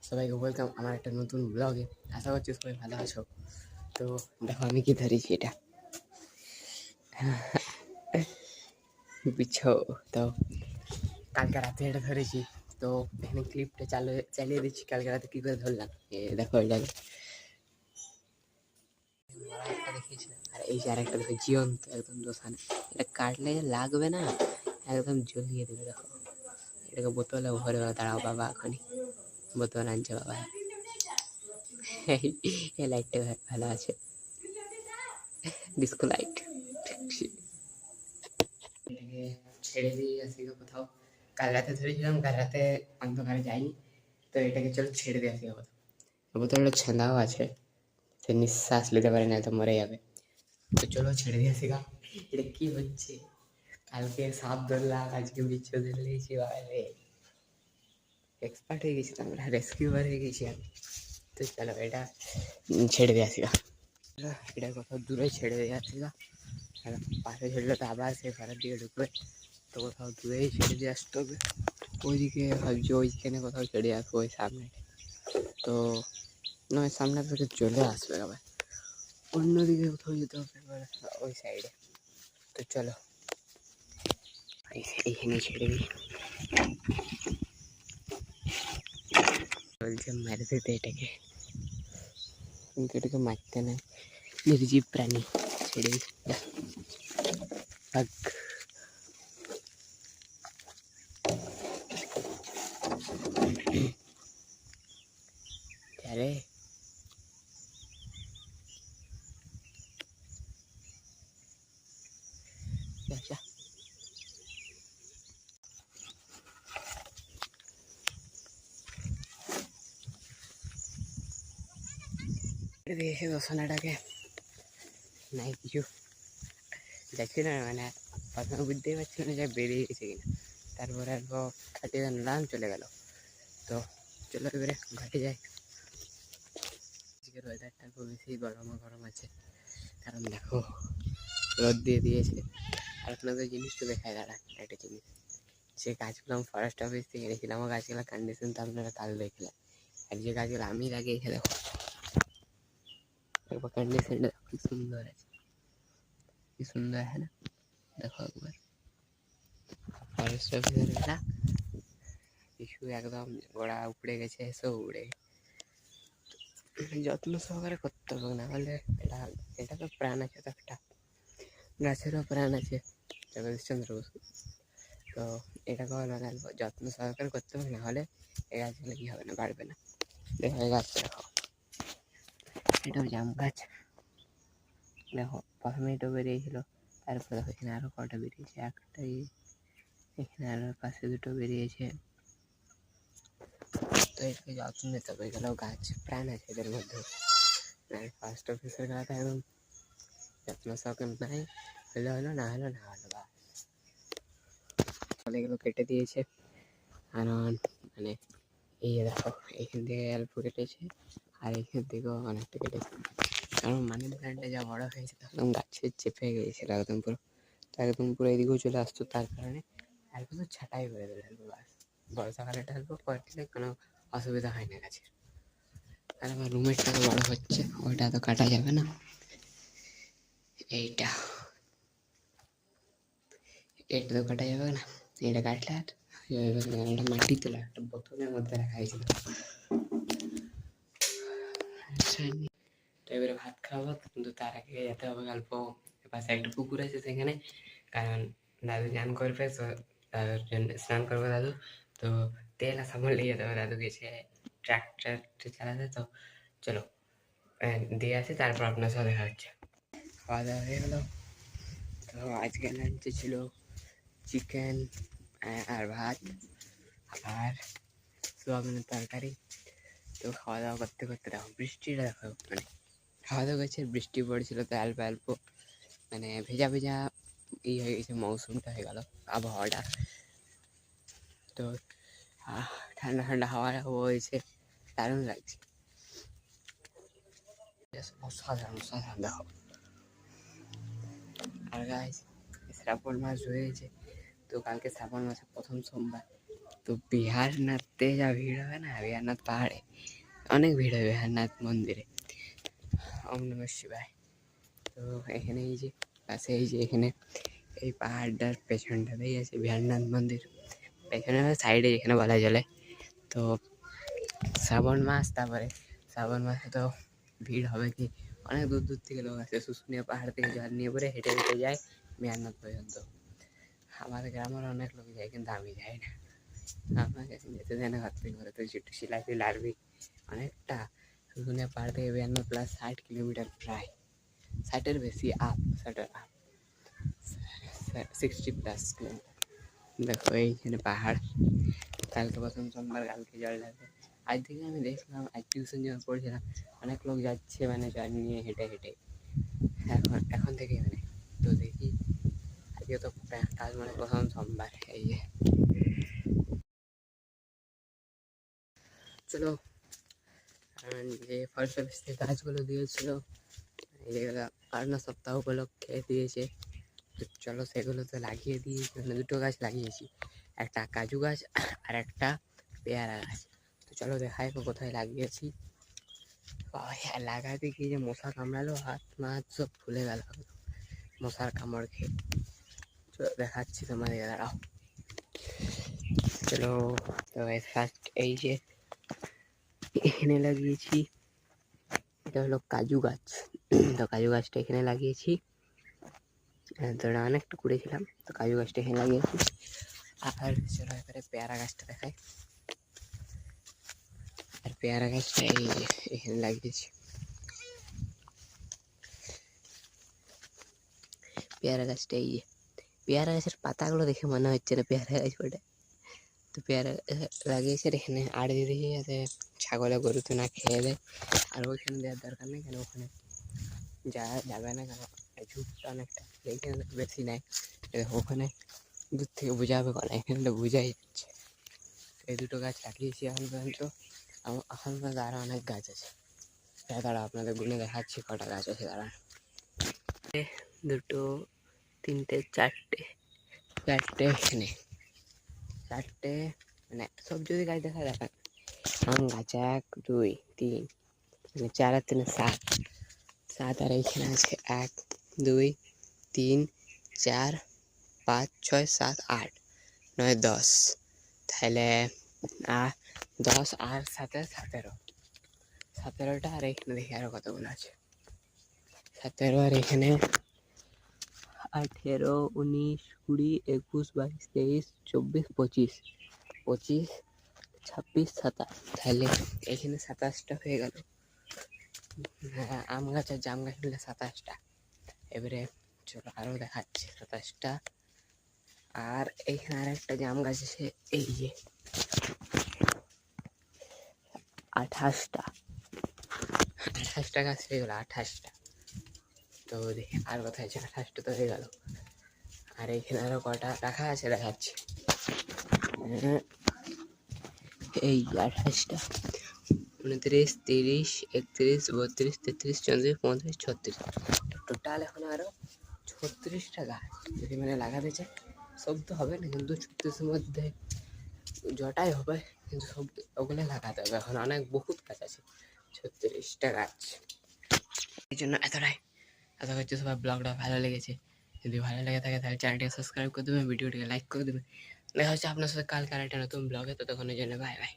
সবাইকে ওয়েলকাম আমার একটা নতুন ব্লগে। আশা করছি সবাই ভালো আছো। তো দেখো আমি কি ধরেছি, এটা বুঝছো তো। কালকে রাতে এটা ধরেছি, তো এখানে ক্লিপটা চালিয়ে দিচ্ছি কালকে রাতে কী করে ধরলাম। দেখো এটাকে দেখিয়েছিলাম, আর এই যে আরেকটা দেখো জীবন্ত একদম দোকানে, এটা কাটলে লাগবে না, একদম জ্বলিয়ে দেবে। দেখো এটাকে বোতলে ভরে দাঁড়াও বাবা, এখনই বোতল আনছে বাবা। এই লাইটটা ভালো আছে, ডিস্কো লাইট। এটাকে ছেড়ে দিয়ে আসি কোথাও। কাল রাতে ধরেছিলাম, কাল রাতে অন্ধকারে যাইনি, তো এটাকে চলো ছেড়ে দিয়ে আসি কোথাও। বোতলটা ছেঁদাও আছে, সে নিঃশ্বাস নিতে পারে না, তো মরে যাবে। তো চলো ছেড়ে দিয়ে আসি। এটা কি হচ্ছে, কালকে সাপ ধরলাম, আজকে বিচ্ছু ধরে নিয়েছি। বাবারে এক্সপার্ট হয়ে গেছি, আমরা রেস্কিউয়ার হয়ে গেছি আমি। তো চলো এটা ছেড়ে দিয়ে আসি। এটা কোথাও দূরে ছেড়ে দিয়ে আসি, আর পাশে ছেড়লে তো আবার সে ঘরের দিকে ঢুকবে, তো কোথাও দূরেই ছেড়ে দিয়ে আসতে হবে। ওইদিকে ভাবছি ওইখানে কোথাও ছেড়ে আসবো, ওই সামনে। তো নয় সামনে থেকে চলে আসবে আবার, অন্যদিকে কোথাও যেতে হবে ওই সাইডে। তো চলো এইখানে ছেড়ে দিই। বলছে মেরে দিতে এটাকে, কিন্তু এটাকে মারতে নেই, নির্জীব প্রাণী। ছেড়ে দিই। আরে আচ্ছা, দিয়েছে দোষণাটাকে, নাই কিছু যাচ্ছিল না, মানে প্রথমে বুঝতেই পারছিল না যে বেরিয়ে গেছে কিনা। তারপরে অল্প কাটিয়ে নিলাম, চলে গেল। তো চলো এবারে ঘাটে যাই। আজকের ওয়েদারটা খুব বেশি গরম আছে, কারণ দেখো রোদ দিয়ে দিয়েছে। আর আপনাদের জিনিসটা দেখায় দাঁড়ান একটা জিনিস, যে গাছগুলো আমি ফরেস্ট অফিস থেকে এনেছিলাম, আমার গাছগুলো কন্ডিশন তো আপনারা কাল দেখলেন। আর যে গাছগুলো আমি লাগিয়েছি দেখো, একবার কন্ডিশনটা দেখো কি সুন্দর আছে, কি সুন্দর है ना। দেখো একবার ফরেস্ট অফিসের এটা কিছু একদম গোড়া উপড়ে গেছে, সব উড়ে যত্ন সহকারে করতে হবে, না হলে এটা তো প্রাণ আছে, তো একটা গাছেরও প্রাণ আছে, জগদীশচন্দ্র বসু। তো এটাকে লাগাবো, যত্ন সহকারে করতে হবে, না হলে এই গাছগুলো কি হবে না, বাড়বে না। দেখো এই গাছটা দেখো, এটাও জাম গাছ। দেখো প্রথমে এটা বেরিয়েছিল, তারপরে দেখো এখানে আরো কটা বেরিয়েছে, একটাই এখানে আরো পাশে দুটো বেরিয়েছে। তো এটাকে যত্ন নিতে হবে, এগুলো গাছ প্রাণ আছে এদের মধ্যে। ফার্স্ট অফিসের গাছ একদম যত্ন সহকারে নাই হলে হলো, না হলো না হলো বা এগুলো কেটে দিয়েছে। কারণ মানে এই দেখো এইখান থেকে অল্প কেটেছে, আর এইখান থেকেও অনেকটা কেটেছে। কারণ মানি প্ল্যান্টটা যা বড় হয়েছে একদম গাছে চেপে গিয়েছিল একদম পুরো, তো একদম পুরো এদিকেও চলে আসতো। তার কারণে অল্প তো ছাঁটাই করে দেবে অল্প গাছ, বর্ষাকালে অল্প করে দিলে কোনো অসুবিধা হয় না গাছের। আর আমার রুমেরটাও বড় হচ্ছে, ওইটা তো কাটা যাবে না। এইটা এটা তো কাটা যাবে না, এটা কাটলে আর এটা মাটি তোলা একটা বোতলের মধ্যে রাখা হয়েছিল। তো এবারে ভাত খাওয়াবো, কিন্তু তার আগে যেতে হবে অল্প পাশে একটা পুকুর আছে সেখানে, কারণ দাদু স্নান করবে, তো দাদুর জন্য স্নান করবে দাদু। তো তেল আর সাবান নিয়ে যেতে হবে, দাদু গেছে ট্রাক্টর চালাতে। তো চলো দিয়ে আসি, তারপর আপনার সাথে দেখা হচ্ছে। খাওয়া দাওয়া হয়ে গেলো। তো আজকে লাঞ্চে ছিল চিকেন আর ভাত আর সোয়াবিনের তরকারি। তো খাওয়া দাওয়া করতে করতে দেখো বৃষ্টিটা দেখো, মানে খাওয়া দাওয়া করছে, বৃষ্টি পড়েছিল, তো অল্প অল্প মানে ভেজা ভেজা হয়ে গেছে, মৌসুমটা হয়ে গেল আবহাওয়াটা। তো ঠান্ডা ঠান্ডা হাওয়া হয়েছে, দারুণ লাগছে, অসাধারণ অসাধারণ। দেখো আর গাছ শ্রাবণ মাস হয়েছে, তো কালকে শ্রাবণ মাসের প্রথম সোমবার, তো বিহারনাথে যা ভিড় হবে না, বিহারনাথ পাহাড়ে অনেক ভিড় হয় বিহারনাথ মন্দিরে। ওম নমঃ শিবায়। তো এখানে এই যে পাশে এই যে এখানে এই পাহাড়টার পেছনটাতেই আছে বিহারনাথ মন্দির, পেছনে সাইডে যেখানে বলা চলে। তো শ্রাবণ মাস, তারপরে শ্রাবণ মাসে তো ভিড় হবে কি, অনেক দূর দূর থেকে লোক আসে। শুশুনিয়া পাহাড় থেকে জল নিয়ে পরে হেঁটে হেঁটে যায় বিহারনাথ পর্যন্ত। আমাদের গ্রামের অনেক লোক যায়, কিন্তু আমি যাই না, আমাকে যেতে দেয় না ঘর থেকে। ঘরে তো একটু সিলাই লাড়বি অনেকটা। শুশুনিয়া পাহাড় থেকে বিহারনাথ প্লাস 60 কিলোমিটার, প্রায় 60-এর বেশি আপ, 60+ কিলোমিটার। দেখো এইখানে পাহাড়। কালকে প্রথম সোমবার, কালকে জল ঢালবে। আজ থেকে আমি দেখলাম, আজ টিউশন যখন পড়ছিলাম অনেক লোক যাচ্ছে মানে জল নিয়ে হেঁটে হেঁটে এখন থেকে মানে। তো দেখি আজকে তো কাল মানে প্রথম সোমবার। এই যে চলো, যে ফরেস্ট অফিস থেকে গাছগুলো দিয়েছিল, যেগুলো কারণ সপ্তাহ উপলক্ষে দিয়েছে, তো চলো সেগুলো তো লাগিয়ে দিয়েছি। মানে 2টো গাছ লাগিয়েছি, একটা কাজু গাছ আর একটা পেয়ারা গাছ। তো চলো দেখাই কোথায় লাগিয়েছি। লাগাতে গিয়ে যে মশা কামড়ালো, হাত মাত সব ফুলে গেল মশার কামড় খেয়ে। চলো দেখাচ্ছি তোমাদেরকে, দাঁড়াও। চলো, তো ফার্স্ট এই যে এখানে লাগিয়েছি, এটা হলো কাজু গাছ। তো কাজু গাছটা এখানে লাগিয়েছি, তো অনেকটা করেছিলাম। তো কাজু গাছটা এখানে লাগিয়েছি। আর চলো এবারে পেয়ারা গাছটা দেখাই। আর পেয়ারা গাছটা এই যে এখানে লাগিয়েছি। পেয়ারা গাছটা এই যে, পেয়ারা গাছের পাতাগুলো দেখে মনে হচ্ছে না পেয়ারা গাছ বটে। তো পেয়ারা লাগিয়েছে এখানে আড়ে দিয়ে দিয়েছি, যাতে ছাগলে গরুতে না খেয়ে দেয়। আর ওইখানে দেওয়ার দরকার নেই, কেন ওখানে যাবে না, কেন ঝুঁকটা অনেকটা এইখানে বেশি নেয়। ওখানে দূর থেকে বোঝা হবে কলা, এখানে বোঝাই যাচ্ছে। এই 2টো গাছ লাগিয়েছি এখন পর্যন্ত। এখন পর্যন্ত আরও অনেক গাছ আছে, দাঁড়া আপনাদের গুনে দেখাচ্ছি কটা গাছ আছে। দাঁড়া, 2, 3, 4টে এখানে, 4টে মানে সব যদি গাছ দেখা দেখান। আম গাছ 1, 2, 3, মানে 4 আর 3 7, আর এইখানে আছে 1, 2, 3, 4, 5, 6, 7, 8, 9, 10। তাহলে 10 আর 7-এ 17টা। আর এখানে দেখি আরো কতগুলো আছে, 17। আর এখানে 18, 19, 20, 21, 22, 23, 24, 25, 26, 27। তাহলে এখানে 27টা হয়ে গেল। আম গাছ আর জাম গাছ মিলে 27টা। এবারে চলো আরও দেখাচ্ছি 27টা। আর এইখানে আর একটা জাম গাছ আছে, এই যে 28টা গাছ হয়ে গেল, 28টা। তো দেখি আর কোথায় আছে, 28টা তো হয়ে গেল। আর এইখানে আরো কটা রাখা আছে দেখাচ্ছি, এই 28টা, 29, 30, 31, 32, 33, 34, 35, 36। টোটাল এখন আরো 36টা গাছ যদি মানে লাগাতে চাই। সব তো হবে না, কিন্তু 36-এর মধ্যে জটাই হবে, কিন্তু সব ওগুলো লাগাতে হবে। এখন অনেক বহুত গাছ আছে, 36টা গাছ। এই জন্য এতটাই আশা করছি সবার ব্লগটা ভালো লেগেছে। যদি ভালো লেগে থাকে তাহলে চ্যানেলটিকে সাবস্ক্রাইব করে দেবেন, ভিডিওটিকে লাইক করে দেবেন। দেখা হচ্ছে আপনার সাথে কালকে আর একটা নতুন ব্লগে। ততক্ষণের জন্য বাই বাই।